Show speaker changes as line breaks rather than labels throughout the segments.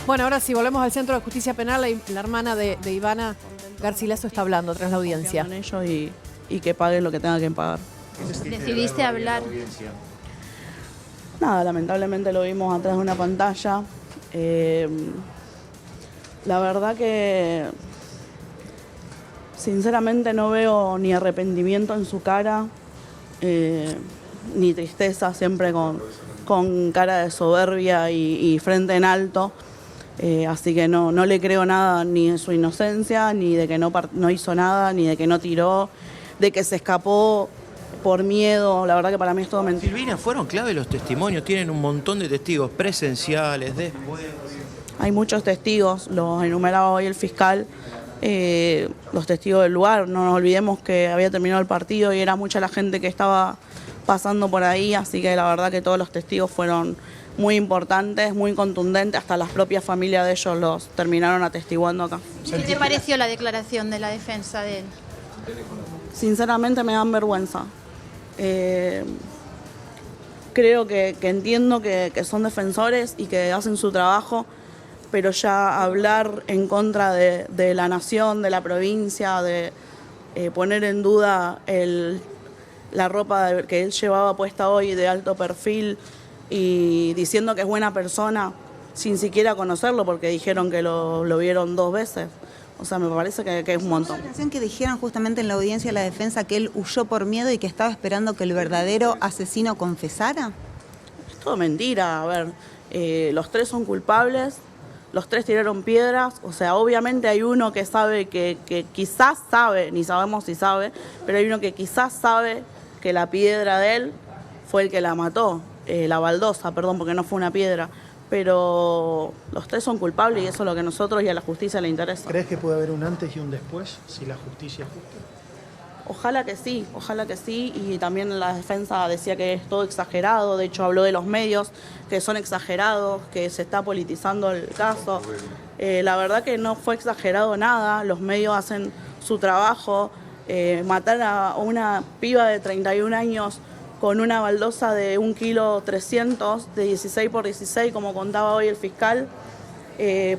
Bueno, ahora sí, volvemos al Centro de Justicia Penal. La hermana de Ivana Garcilaso está hablando tras la audiencia.
En ellos y que paguen lo que tengan que pagar.
¿Decidiste hablar?
Nada, lamentablemente lo vimos atrás de una pantalla. La verdad que sinceramente no veo ni arrepentimiento en su cara, ni tristeza, siempre con cara de soberbia y frente en alto. Así que no le creo nada ni de su inocencia, ni de que no hizo nada, ni de que no tiró, de que se escapó por miedo. La verdad que para mí es todo mentira.
Silvina, fueron clave los testimonios, tienen un montón de testigos presenciales, después.
Hay muchos testigos, los enumeraba hoy el fiscal, los testigos del lugar. No nos olvidemos que había terminado el partido y era mucha la gente que estaba pasando por ahí, así que la verdad que todos los testigos fueron muy importantes, muy contundentes, hasta las propias familias de ellos los terminaron atestiguando acá.
¿Qué te pareció la declaración de la defensa de él?
Sinceramente me dan vergüenza. Creo que entiendo que son defensores y que hacen su trabajo, pero ya hablar en contra de la nación, de la provincia, de poner en duda la ropa que él llevaba puesta hoy de alto perfil y diciendo que es buena persona sin siquiera conocerlo porque dijeron que lo vieron 2 veces. O sea, me parece que es un montón.
Que dijeron justamente en la audiencia de la defensa que él huyó por miedo y que estaba esperando que el verdadero asesino confesara.
Es todo mentira. A ver, los 3 son culpables, los 3 tiraron piedras. O sea, obviamente hay uno que sabe que quizás sabe, ni sabemos si sabe, pero hay uno que quizás sabe que la piedra de él fue el que la mató. La baldosa, perdón, porque no fue una piedra. Pero los 3 son culpables y eso es lo que a nosotros y a la justicia le interesa.
¿Crees que puede haber un antes y un después si la justicia es justa?
Ojalá que sí, y también la defensa decía que es todo exagerado, de hecho habló de los medios, que son exagerados, que se está politizando el caso. La verdad que no fue exagerado nada, los medios hacen su trabajo. Matar a una piba de 31 años con una baldosa de 1,3 kg, de 16 por 16, como contaba hoy el fiscal,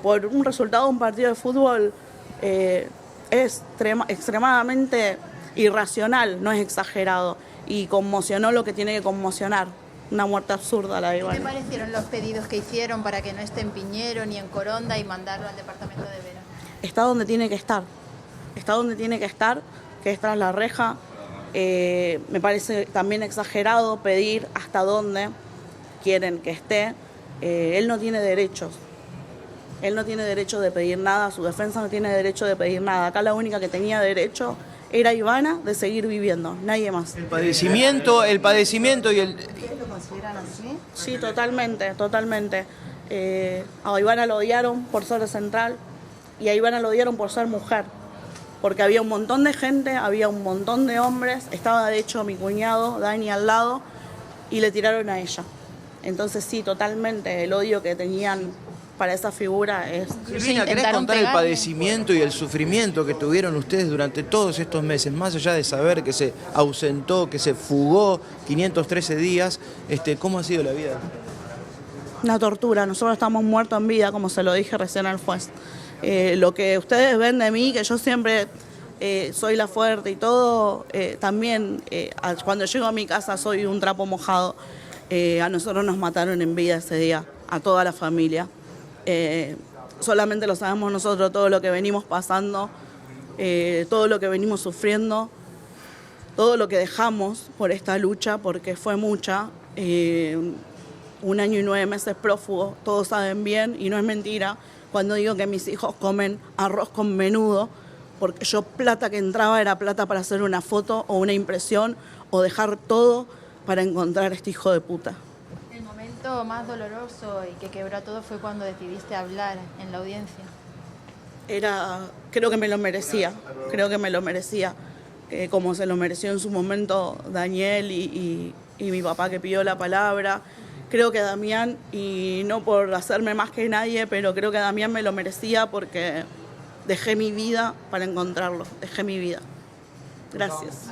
por un resultado de un partido de fútbol, es extremadamente irracional, no es exagerado, y conmocionó lo que tiene que conmocionar. Una muerte absurda la de Ivana.
¿Qué te parecieron los pedidos que hicieron para que no esté en Piñero ni en Coronda y mandarlo al departamento de Vera?
Está donde tiene que estar, que es tras la reja. Me parece también exagerado pedir hasta dónde quieren que esté. Él no tiene derechos. Él no tiene derecho de pedir nada, su defensa no tiene derecho de pedir nada. Acá la única que tenía derecho era Ivana de seguir viviendo, nadie más.
El padecimiento y el...
¿Ustedes lo consideran así?
Sí, totalmente. A Ivana lo odiaron por ser central y a Ivana lo odiaron por ser mujer. Porque había un montón de gente, había un montón de hombres, estaba de hecho mi cuñado, Dani, al lado, y le tiraron a ella. Entonces sí, totalmente, el odio que tenían para esa figura es...
Silvina, ¿querés contar el padecimiento y el sufrimiento que tuvieron ustedes durante todos estos meses? Más allá de saber que se ausentó, que se fugó 513 días, ¿cómo ha sido la vida?
Una tortura, nosotros estamos muertos en vida, como se lo dije recién al juez. Lo que ustedes ven de mí, que yo siempre soy la fuerte y todo, también cuando llego a mi casa soy un trapo mojado. A nosotros nos mataron en vida ese día, a toda la familia. Solamente lo sabemos nosotros, todo lo que venimos pasando, todo lo que venimos sufriendo, todo lo que dejamos por esta lucha, porque fue mucha. 1 año y 9 meses prófugo, todos saben bien y no es mentira cuando digo que mis hijos comen arroz con menudo, porque yo plata que entraba era plata para hacer una foto o una impresión o dejar todo para encontrar a este hijo de puta.
El momento más doloroso y que quebró todo fue cuando decidiste hablar en la audiencia.
Creo que me lo merecía, como se lo mereció en su momento Daniel y mi papá que pidió la palabra. Creo que Damián, y no por hacerme más que nadie, pero creo que Damián me lo merecía porque dejé mi vida para encontrarlo, dejé mi vida. Gracias.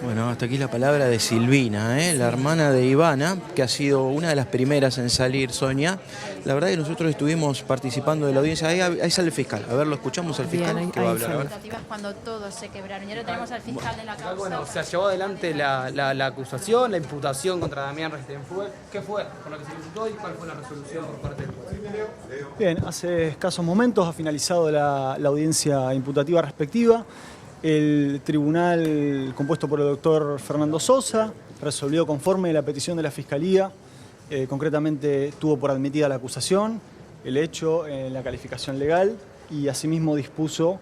Bueno, hasta aquí la palabra de Silvina, la hermana de Ivana, que ha sido una de las primeras en salir, Sonia. La verdad que nosotros estuvimos participando de la audiencia. Ahí sale el fiscal. A ver, lo escuchamos al fiscal.
Bien,
que va a
ahí
hablar ahora.
Cuando todos se quebraron. Y ahora tenemos al fiscal de la causa.
Bueno, se llevó adelante la acusación, la imputación contra Damián Restenfue. ¿Qué fue con lo que se licitó y cuál fue la resolución por parte del juez?
Bien, hace escasos momentos ha finalizado la audiencia imputativa respectiva. El tribunal compuesto por el doctor Fernando Sosa resolvió conforme la petición de la Fiscalía. Concretamente tuvo por admitida la acusación, el hecho en la calificación legal y asimismo dispuso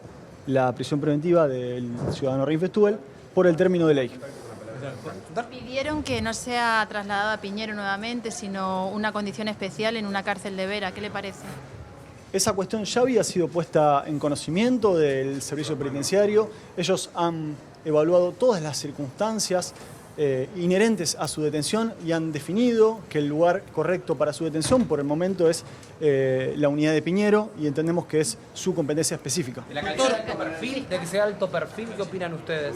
la prisión preventiva del ciudadano Reinfestuel por el término de ley.
Pidieron que no sea trasladado a Piñero nuevamente, sino una condición especial en una cárcel de Vera. ¿Qué le parece?
Esa cuestión ya había sido puesta en conocimiento del servicio penitenciario. Ellos han evaluado todas las circunstancias inherentes a su detención y han definido que el lugar correcto para su detención por el momento es la unidad de Piñero y entendemos que es su competencia específica.
¿De la calidad de alto perfil? ¿De que sea alto perfil? ¿Qué opinan ustedes?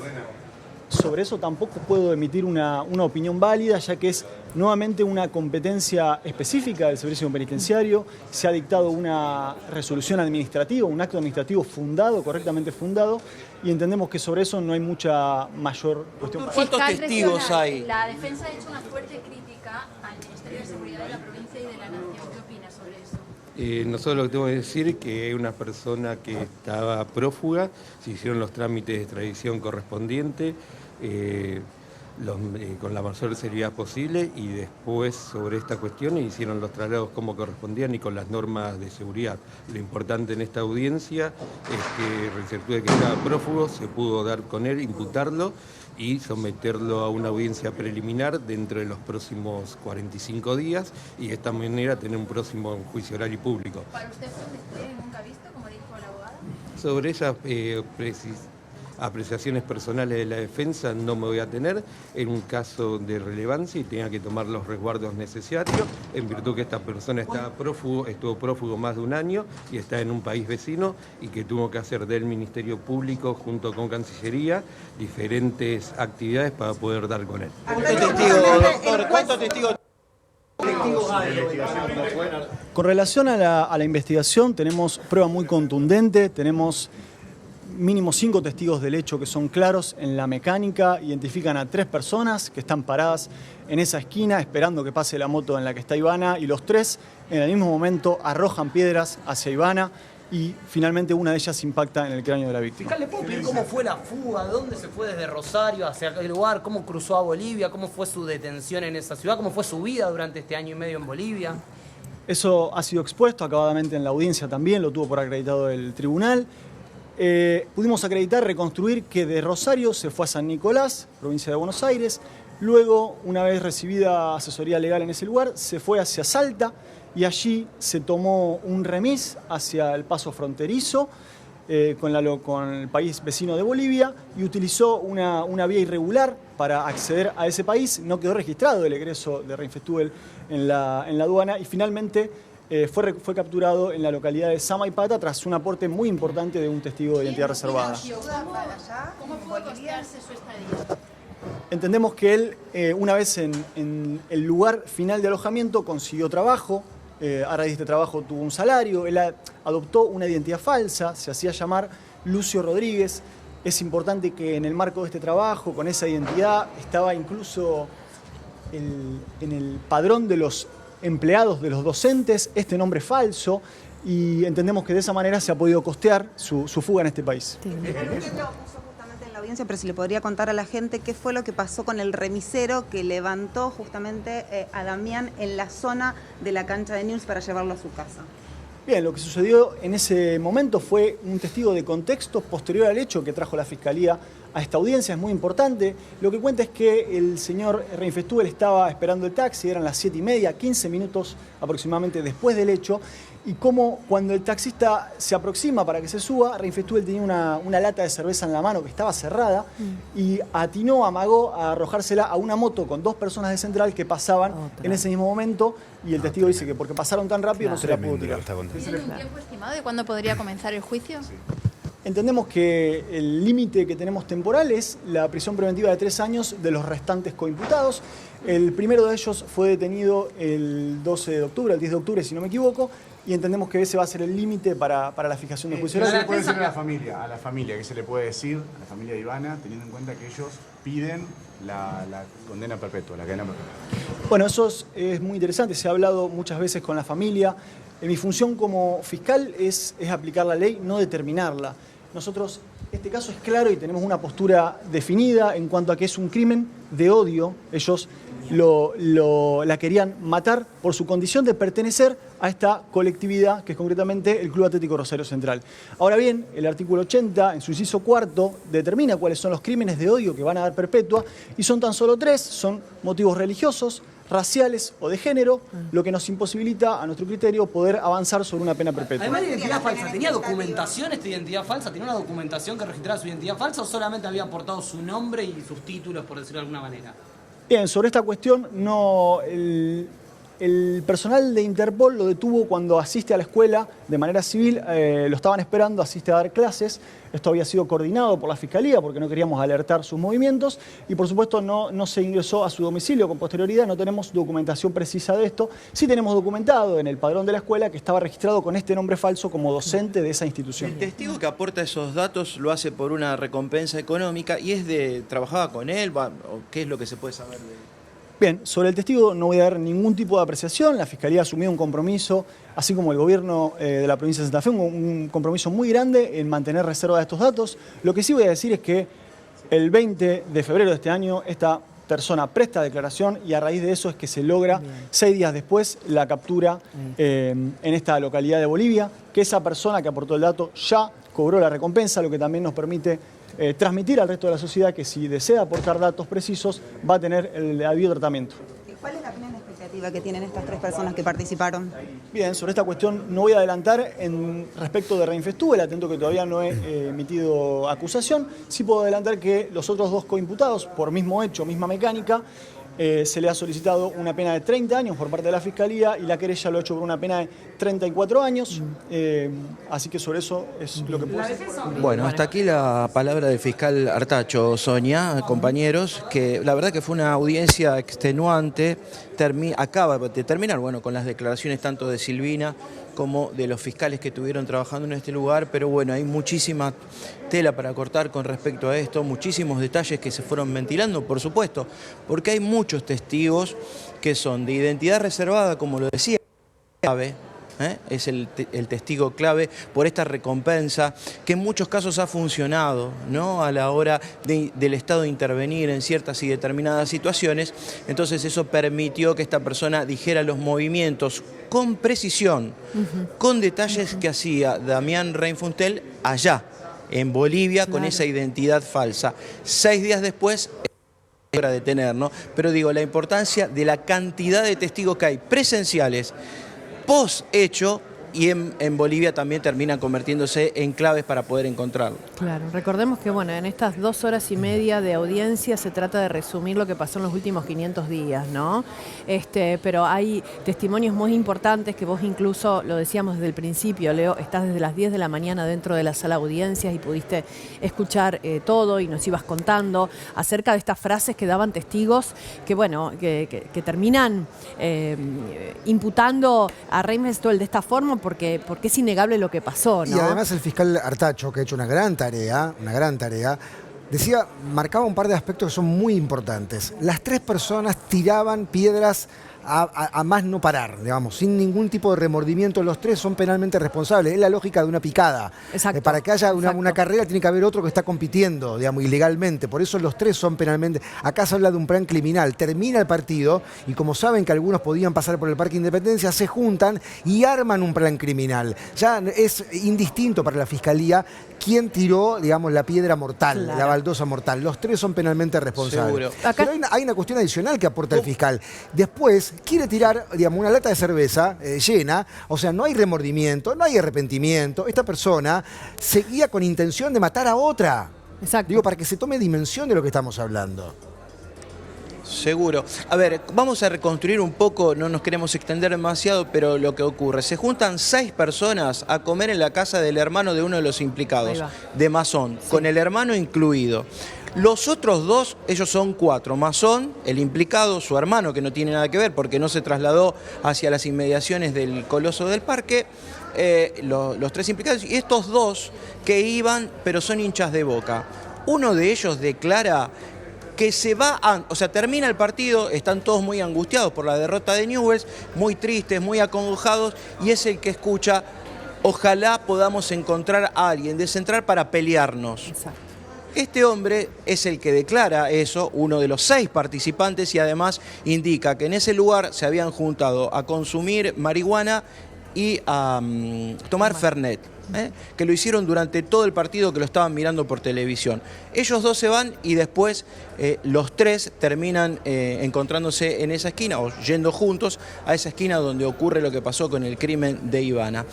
Sobre eso tampoco puedo emitir una opinión válida, ya que es nuevamente una competencia específica del servicio penitenciario. Se ha dictado una resolución administrativa, un acto administrativo fundado, correctamente fundado, y entendemos que sobre eso no hay mucha mayor cuestión.
¿Cuántos testigos hay?
La defensa ha hecho una fuerte crítica al Ministerio de Seguridad de la provincia y de la Nación. ¿Qué opina sobre eso?
Nosotros lo que tengo que decir es que es una persona que estaba prófuga, se hicieron los trámites de extradición correspondientes con la mayor seriedad posible y después sobre esta cuestión hicieron los traslados como correspondían y con las normas de seguridad. Lo importante en esta audiencia es que Reinfestuel, de que estaba prófugo, se pudo dar con él, imputarlo y someterlo a una audiencia preliminar dentro de los próximos 45 días y de esta manera tener un próximo juicio oral y público.
¿Para usted fue un despliegue nunca visto, como dijo la abogada?
Sobre esas apreciaciones personales de la defensa no me voy a tener en un caso de relevancia y tenga que tomar los resguardos necesarios en virtud que esta persona estuvo prófugo más de un año y está en un país vecino y que tuvo que hacer del Ministerio Público junto con Cancillería diferentes actividades para poder dar con él.
¿Cuántos testigos, doctor? ¿Cuántos testigos?
Con relación a la investigación tenemos prueba muy contundente, tenemos mínimo 5 testigos del hecho que son claros en la mecánica, identifican a 3 personas que están paradas en esa esquina esperando que pase la moto en la que está Ivana y los 3 en el mismo momento arrojan piedras hacia Ivana y finalmente una de ellas impacta en el cráneo de la víctima.
Fiscal, ¿le puedo pedir cómo fue la fuga? ¿Dónde se fue desde Rosario hacia aquel lugar? ¿Cómo cruzó a Bolivia? ¿Cómo fue su detención en esa ciudad? ¿Cómo fue su vida durante este año y medio en Bolivia?
Eso ha sido expuesto acabadamente en la audiencia también, lo tuvo por acreditado el tribunal. Pudimos acreditar, reconstruir que de Rosario se fue a San Nicolás, provincia de Buenos Aires. Luego, una vez recibida asesoría legal en ese lugar, se fue hacia Salta y allí se tomó un remis hacia el paso fronterizo con el país vecino de Bolivia y utilizó una vía irregular para acceder a ese país. No quedó registrado el egreso de Reinfestuel en la aduana y finalmente fue capturado en la localidad de Samaipata tras un aporte muy importante de un testigo de identidad reservada.
¿Cómo pudo costearse su estadía?
Entendemos que él, una vez en el lugar final de alojamiento, consiguió trabajo, a raíz de este trabajo tuvo un salario, él adoptó una identidad falsa, se hacía llamar Lucio Rodríguez. Es importante que en el marco de este trabajo, con esa identidad, estaba incluso en el padrón de los empleados de los docentes, este nombre falso, y entendemos que de esa manera se ha podido costear su fuga en este país.
Justamente en la audiencia, pero si le podría contar a la gente qué fue lo que pasó con el remisero que levantó justamente a Damián en la zona de la cancha de Newell's para llevarlo a su casa.
Bien, lo que sucedió en ese momento fue un testigo de contexto posterior al hecho que trajo la Fiscalía a esta audiencia, es muy importante. Lo que cuenta es que el señor Reinfestuel estaba esperando el taxi, eran las 7:30, 15 minutos aproximadamente después del hecho, y como cuando el taxista se aproxima para que se suba, Reinfestuel tenía una lata de cerveza en la mano que estaba cerrada y amagó a arrojársela a una moto con 2 personas de Central que pasaban en ese mismo momento, y el testigo dice que porque pasaron tan rápido no se la pudo tirar.
¿Tiene un tiempo estimado de cuándo podría comenzar el juicio?
Entendemos que el límite que tenemos temporal es la prisión preventiva de 3 años de los restantes coimputados. El primero de ellos fue detenido el 12 de octubre, el 10 de octubre, si no me equivoco, y entendemos que ese va a ser el límite para la fijación del juicio
¿Qué se
oral.
le puede decir a la familia? ¿Qué se le puede decir a la familia de Ivana, teniendo en cuenta que ellos piden la condena perpetua, la cadena perpetua?
Bueno, eso es muy interesante, se ha hablado muchas veces con la familia. Mi función como fiscal es aplicar la ley, no determinarla. Nosotros, este caso es claro y tenemos una postura definida en cuanto a que es un crimen de odio. Ellos la querían matar por su condición de pertenecer a esta colectividad, que es concretamente el Club Atlético Rosario Central. Ahora bien, el artículo 80, en su inciso cuarto, determina cuáles son los crímenes de odio que van a dar perpetua, y son tan solo 3, son motivos religiosos, raciales o de género, lo que nos imposibilita, a nuestro criterio, poder avanzar sobre una pena perpetua.
Además de identidad falsa, ¿tenía documentación esta identidad falsa? ¿Tenía una documentación que registrara su identidad falsa o solamente había aportado su nombre y sus títulos, por decirlo de alguna manera?
Bien, sobre esta cuestión, el personal de Interpol lo detuvo cuando asiste a la escuela de manera civil, lo estaban esperando, asiste a dar clases. Esto había sido coordinado por la Fiscalía porque no queríamos alertar sus movimientos y por supuesto no se ingresó a su domicilio con posterioridad, no tenemos documentación precisa de esto. Sí tenemos documentado en el padrón de la escuela que estaba registrado con este nombre falso como docente de esa institución.
El testigo que aporta esos datos lo hace por una recompensa económica y trabajaba con él, o ¿qué es lo que se puede saber de él?
Bien, sobre el testigo no voy a dar ningún tipo de apreciación. La Fiscalía ha asumido un compromiso, así como el gobierno de la provincia de Santa Fe, un compromiso muy grande en mantener reserva de estos datos. Lo que sí voy a decir es que el 20 de febrero de este año esta persona presta declaración y a raíz de eso es que se logra 6 días después la captura en esta localidad de Bolivia, que esa persona que aportó el dato ya cobró la recompensa, lo que también nos permite transmitir al resto de la sociedad que si desea aportar datos precisos va a tener el debido tratamiento.
¿Cuál es la plena expectativa que tienen estas 3 personas que participaron?
Bien, sobre esta cuestión no voy a adelantar respecto de Reinfestúbel, atento que todavía no he emitido acusación. Sí puedo adelantar que los otros 2 coimputados, por mismo hecho, misma mecánica, se le ha solicitado una pena de 30 años por parte de la Fiscalía y la querella lo ha hecho por una pena de 34 años. Así que sobre eso es lo que puedo decir.
Bueno, hasta aquí la palabra del fiscal Artacho, Sonia, compañeros, que la verdad que fue una audiencia extenuante. Acaba de terminar, bueno, con las declaraciones tanto de Silvina como de los fiscales que estuvieron trabajando en este lugar, pero bueno, hay muchísima tela para cortar con respecto a esto, muchísimos detalles que se fueron ventilando, por supuesto, porque hay muchos testigos que son de identidad reservada, como lo decía, clave. Es el testigo clave por esta recompensa que en muchos casos ha funcionado, ¿no? A la hora del Estado intervenir en ciertas y determinadas situaciones. Entonces eso permitió que esta persona dijera los movimientos con precisión, con detalles que hacía Damián Reinfustel allá en Bolivia, con esa identidad falsa. 6 días después para detener, ¿no? Pero digo, la importancia de la cantidad de testigos que hay presenciales post-hecho y en Bolivia también terminan convirtiéndose en claves para poder encontrarlo.
Claro, recordemos que bueno, en estas 2 horas y media de audiencia se trata de resumir lo que pasó en los últimos 500 días, ¿no? Pero hay testimonios muy importantes que vos incluso, lo decíamos desde el principio, Leo, estás desde las 10 de la mañana dentro de la sala de audiencias y pudiste escuchar todo y nos ibas contando acerca de estas frases que daban testigos que, bueno, que terminan imputando a Reinfustel de esta forma porque es innegable lo que pasó, ¿no?
Y además el fiscal Artacho, que ha hecho una gran tarea, decía, marcaba un par de aspectos que son muy importantes. Las 3 personas tiraban piedras a más no parar, digamos, sin ningún tipo de remordimiento. Los 3 son penalmente responsables. Es la lógica de una picada.
Exacto.
Para que haya una carrera tiene que haber otro que está compitiendo, digamos, ilegalmente. Por eso los 3 son penalmente... Acá se habla de un plan criminal. Termina el partido y como saben que algunos podían pasar por el Parque Independencia, se juntan y arman un plan criminal. Ya es indistinto para la Fiscalía quién tiró, digamos, la piedra mortal, la baldosa mortal. Los 3 son penalmente responsables. Pero hay una cuestión adicional que aporta el fiscal. Después quiere tirar, digamos, una lata de cerveza llena, o sea, no hay remordimiento, no hay arrepentimiento. Esta persona seguía con intención de matar a otra.
Exacto.
Digo, para que se tome dimensión de lo que estamos hablando.
Seguro. A ver, vamos a reconstruir un poco, no nos queremos extender demasiado, pero lo que ocurre. Se juntan 6 personas a comer en la casa del hermano de uno de los implicados, de Masón, con el hermano incluido. Los otros 2, ellos son 4. Masón, el implicado, su hermano, que no tiene nada que ver porque no se trasladó hacia las inmediaciones del Coloso del Parque, los 3 implicados, y estos 2 que iban, pero son hinchas de Boca. Uno de ellos declara que se va, o sea, termina el partido, están todos muy angustiados por la derrota de Newell's, muy tristes, muy acongojados, y es el que escucha: ojalá podamos encontrar a alguien de Central para pelearnos.
Exacto.
Este hombre es el que declara eso, uno de los 6 participantes, y además indica que en ese lugar se habían juntado a consumir marihuana y a tomar Fernet. Que lo hicieron durante todo el partido, que lo estaban mirando por televisión. Ellos 2 se van y después los 3 terminan encontrándose en esa esquina o yendo juntos a esa esquina donde ocurre lo que pasó con el crimen de Ivana.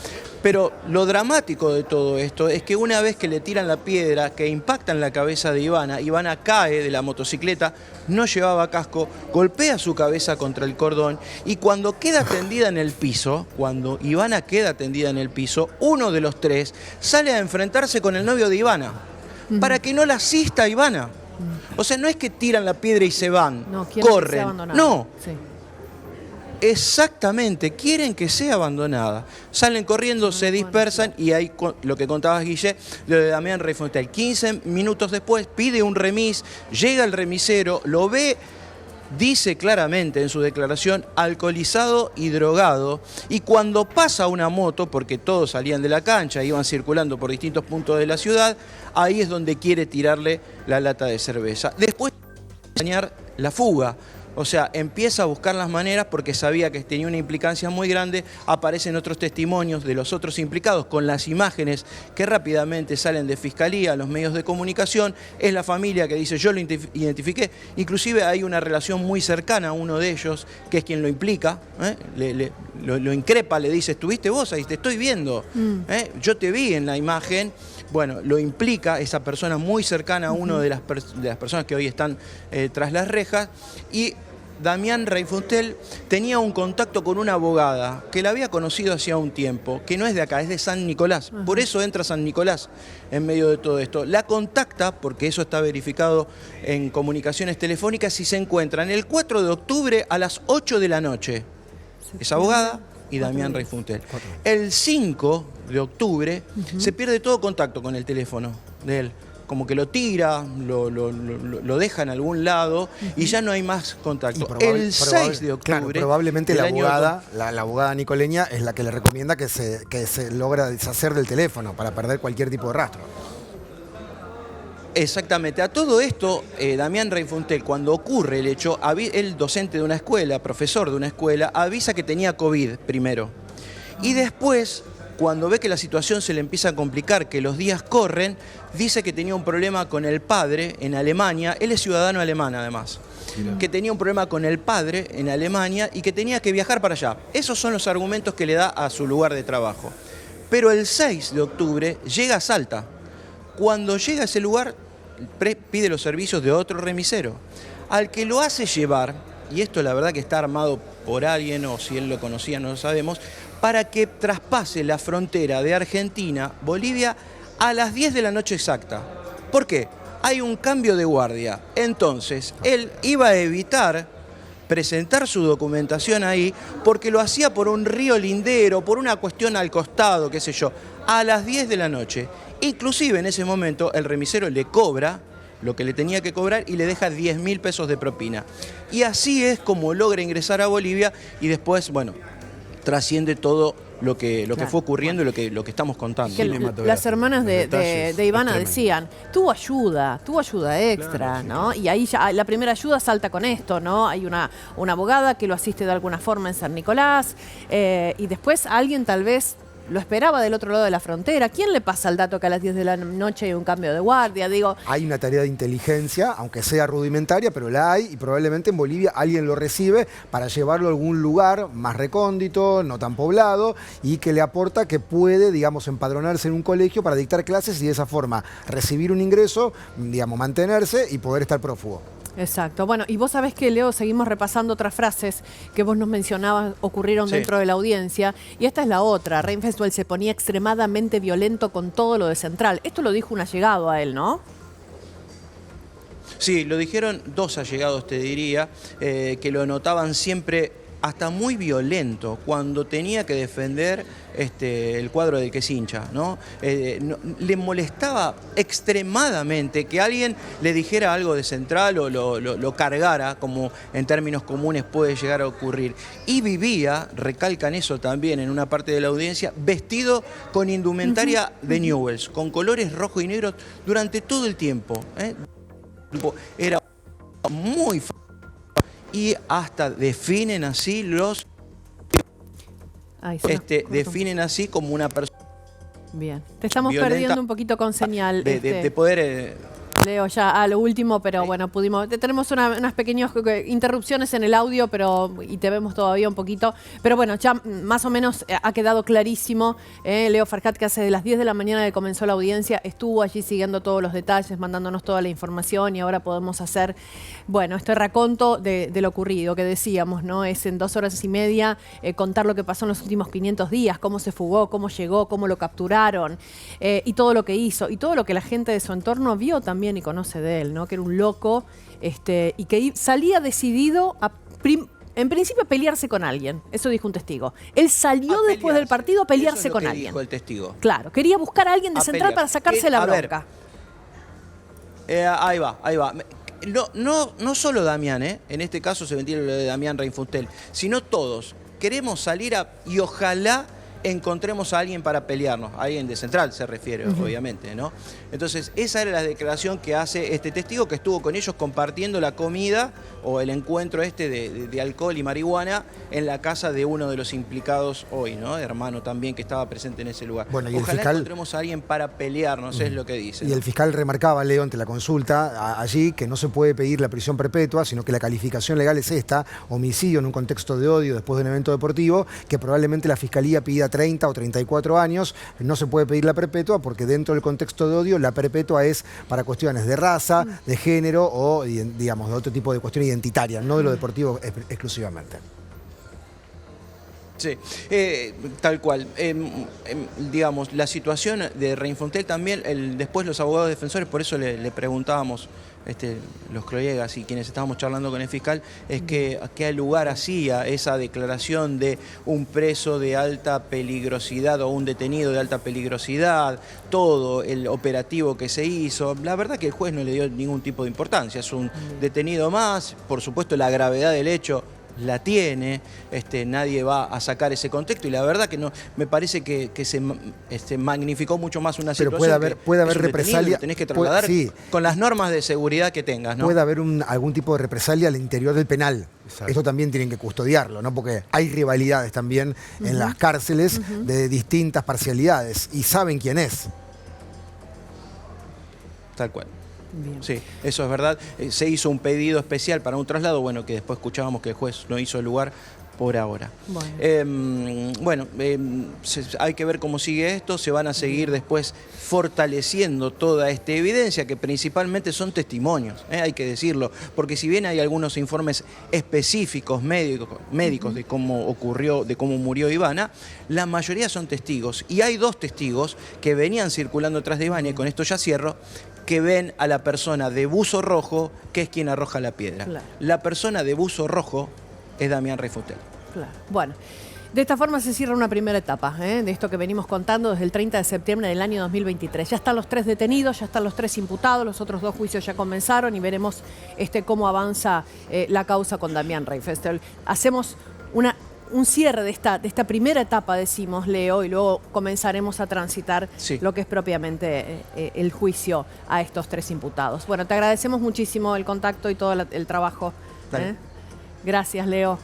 Pero lo dramático de todo esto es que una vez que le tiran la piedra que impacta en la cabeza de Ivana, Ivana cae de la motocicleta, no llevaba casco, golpea su cabeza contra el cordón, y cuando queda tendida en el piso, cuando Ivana queda tendida en el piso, uno de los 3 sale a enfrentarse con el novio de Ivana para que no la asista a Ivana. O sea, no es que tiran la piedra y se van, corren. No. Sí. Exactamente, quieren que sea abandonada. Salen corriendo, se dispersan, y ahí lo que contabas, Guille, lo de Damián Reyfontel. 15 minutos después pide un remis, llega el remisero, lo ve, dice claramente en su declaración, alcoholizado y drogado, y cuando pasa una moto, porque todos salían de la cancha, iban circulando por distintos puntos de la ciudad, ahí es donde quiere tirarle la lata de cerveza. Después planear la fuga. O sea, empieza a buscar las maneras porque sabía que tenía una implicancia muy grande. Aparecen otros testimonios de los otros implicados con las imágenes que rápidamente salen de Fiscalía a los medios de comunicación. Es la familia que dice: yo lo identifiqué. Inclusive hay una relación muy cercana a uno de ellos, que es quien lo implica. Lo increpa, le dice: ¿estuviste vos ahí? Te estoy viendo. Yo te vi en la imagen. Bueno, lo implica esa persona muy cercana a uno de las personas que hoy están tras las rejas. Y Damián Reyfontel tenía un contacto con una abogada que la había conocido hacía un tiempo, que no es de acá, es de San Nicolás. Por eso entra San Nicolás en medio de todo esto. La contacta, porque eso está verificado en comunicaciones telefónicas, y se encuentran el 4 de octubre a las 8 de la noche. Es abogada y Damián Reyfontel. El 5 de octubre se pierde todo contacto con el teléfono de él. Como que lo tira, lo deja en algún lado y ya no hay más contacto. El 6 de octubre...
Claro, probablemente la abogada nicoleña es la que le recomienda que se logra deshacer del teléfono para perder cualquier tipo de rastro.
Exactamente. A todo esto, Damián Reyfontel, cuando ocurre el hecho, él, docente de una escuela, profesor de una escuela, avisa que tenía COVID primero. Y después, cuando ve que la situación se le empieza a complicar, que los días corren, dice que tenía un problema con el padre en Alemania. Él es ciudadano alemán, además. Que tenía un problema con el padre en Alemania y que tenía que viajar para allá. Esos son los argumentos que le da a su lugar de trabajo. Pero el 6 de octubre llega a Salta. Cuando llega a ese lugar, pide los servicios de otro remisero, al que lo hace llevar, y esto la verdad que está armado por alguien, o si él lo conocía no lo sabemos, para que traspase la frontera de Argentina, Bolivia, a las 10 de la noche exacta. ¿Por qué? Hay un cambio de guardia. Entonces, él iba a evitar presentar su documentación ahí porque lo hacía por un río lindero, por una cuestión al costado, qué sé yo, a las 10 de la noche. Inclusive en ese momento el remisero le cobra lo que le tenía que cobrar y le deja 10.000 pesos de propina. Y así es como logra ingresar a Bolivia y después, bueno, trasciende todo lo que fue ocurriendo y lo que estamos contando.
Las hermanas de Ivana decían, tuvo ayuda extra, ¿no? Y ahí ya la primera ayuda salta con esto, ¿no? Hay una abogada que lo asiste de alguna forma en San Nicolás, y después alguien tal vez lo esperaba del otro lado de la frontera. ¿Quién le pasa el dato que a las 10 de la noche hay un cambio de guardia? Digo,
hay una tarea de inteligencia, aunque sea rudimentaria, pero la hay, y probablemente en Bolivia alguien lo recibe para llevarlo a algún lugar más recóndito, no tan poblado, y que le aporta que puede, digamos, empadronarse en un colegio para dictar clases y de esa forma recibir un ingreso, digamos, mantenerse y poder estar prófugo.
Exacto. Bueno, y vos sabés que, Leo, seguimos repasando otras frases que vos nos mencionabas ocurrieron dentro de la audiencia. Y esta es la otra. Reinfeldt se ponía extremadamente violento con todo lo de Central. Esto lo dijo un allegado a él, ¿no?
Sí, lo dijeron dos allegados, te diría, que lo notaban siempre hasta muy violento cuando tenía que defender el cuadro del que es hincha, ¿no? Le molestaba extremadamente que alguien le dijera algo de Central o lo cargara, como en términos comunes puede llegar a ocurrir. Y vivía, recalcan eso también en una parte de la audiencia, vestido con indumentaria de Newell's, con colores rojo y negro durante todo el tiempo. Era muy y hasta definen así definen así como una persona.
Bien, te estamos
violenta,
perdiendo un poquito con señal.
De poder.
Leo, ya a lo último, pero bueno, tenemos unas pequeñas interrupciones en el audio, y te vemos todavía un poquito. Pero bueno, ya más o menos ha quedado clarísimo. Leo Farhat, que hace de las 10 de la mañana que comenzó la audiencia, estuvo allí siguiendo todos los detalles, mandándonos toda la información, y ahora podemos hacer, bueno, este raconto de lo ocurrido que decíamos, ¿no? Es en 2 horas y media contar lo que pasó en los últimos 500 días, cómo se fugó, cómo llegó, cómo lo capturaron, y todo lo que hizo, y todo lo que la gente de su entorno vio también y conoce de él, ¿no? Que era un loco, y que salía decidido a en principio a pelearse con alguien. Eso dijo un testigo. Él salió después del partido a pelearse con alguien.
Dijo el testigo.
Claro, quería buscar a alguien de Central para sacarse la bronca.
Ahí va. No solo Damián, en este caso se ventila lo de Damián Reinfeldt, sino todos. Queremos salir y ojalá encontremos a alguien para pelearnos. A alguien de Central se refiere, obviamente, ¿no? Entonces, esa era la declaración que hace este testigo, que estuvo con ellos compartiendo la comida o el encuentro de alcohol y marihuana en la casa de uno de los implicados hoy, ¿no? Hermano también, que estaba presente en ese lugar.
Bueno, y
ojalá
el fiscal
encontremos a alguien para pelearnos, es lo que dice.
Y el fiscal remarcaba, Leo, ante la consulta allí, que no se puede pedir la prisión perpetua, sino que la calificación legal es esta: homicidio en un contexto de odio después de un evento deportivo, que probablemente la fiscalía pida 30 o 34 años. No se puede pedir la perpetua porque dentro del contexto de odio la perpetua es para cuestiones de raza, de género o, digamos, de otro tipo de cuestiones identitarias, no de lo deportivo exclusivamente.
Sí, tal cual. Digamos, la situación de Reinfeldt también, después los abogados defensores, por eso le preguntábamos, los colegas y quienes estábamos charlando con el fiscal, es que a qué lugar hacía esa declaración de un preso de alta peligrosidad o un detenido de alta peligrosidad, todo el operativo que se hizo. La verdad que el juez no le dio ningún tipo de importancia, es un detenido más, por supuesto la gravedad del hecho la tiene, nadie va a sacar ese contexto, y la verdad que no, me parece que se magnificó mucho más una situación.
Pero puede haber represalia.
Tenés que trasladar con las normas de seguridad que tengas, ¿no?
Puede haber algún tipo de represalia al interior del penal. Exacto. Esto también tienen que custodiarlo, ¿no? Porque hay rivalidades también en las cárceles de distintas parcialidades, y saben quién es.
Tal cual.
Bien.
Sí, eso es verdad. Se hizo un pedido especial para un traslado, bueno, que después escuchábamos que el juez no hizo el lugar por ahora. Bueno, hay que ver cómo sigue esto. Se van a seguir después fortaleciendo toda esta evidencia, que principalmente son testimonios, hay que decirlo, porque si bien hay algunos informes específicos médicos de cómo ocurrió, de cómo murió Ivana, la mayoría son testigos, y hay 2 testigos que venían circulando tras de Ivana, y con esto ya cierro, que ven a la persona de buzo rojo, que es quien arroja la piedra. Claro. La persona de buzo rojo es Damián Reinfeldt.
Claro. Bueno, de esta forma se cierra una primera etapa de esto que venimos contando desde el 30 de septiembre del año 2023. Ya están los 3 detenidos, ya están los 3 imputados, los otros 2 juicios ya comenzaron, y veremos cómo avanza la causa con Damián Reinfeldt. Hacemos un cierre de esta primera etapa, decimos, Leo, y luego comenzaremos a transitar lo que es propiamente el juicio a estos 3 imputados. Bueno, te agradecemos muchísimo el contacto y todo el trabajo. Gracias, Leo.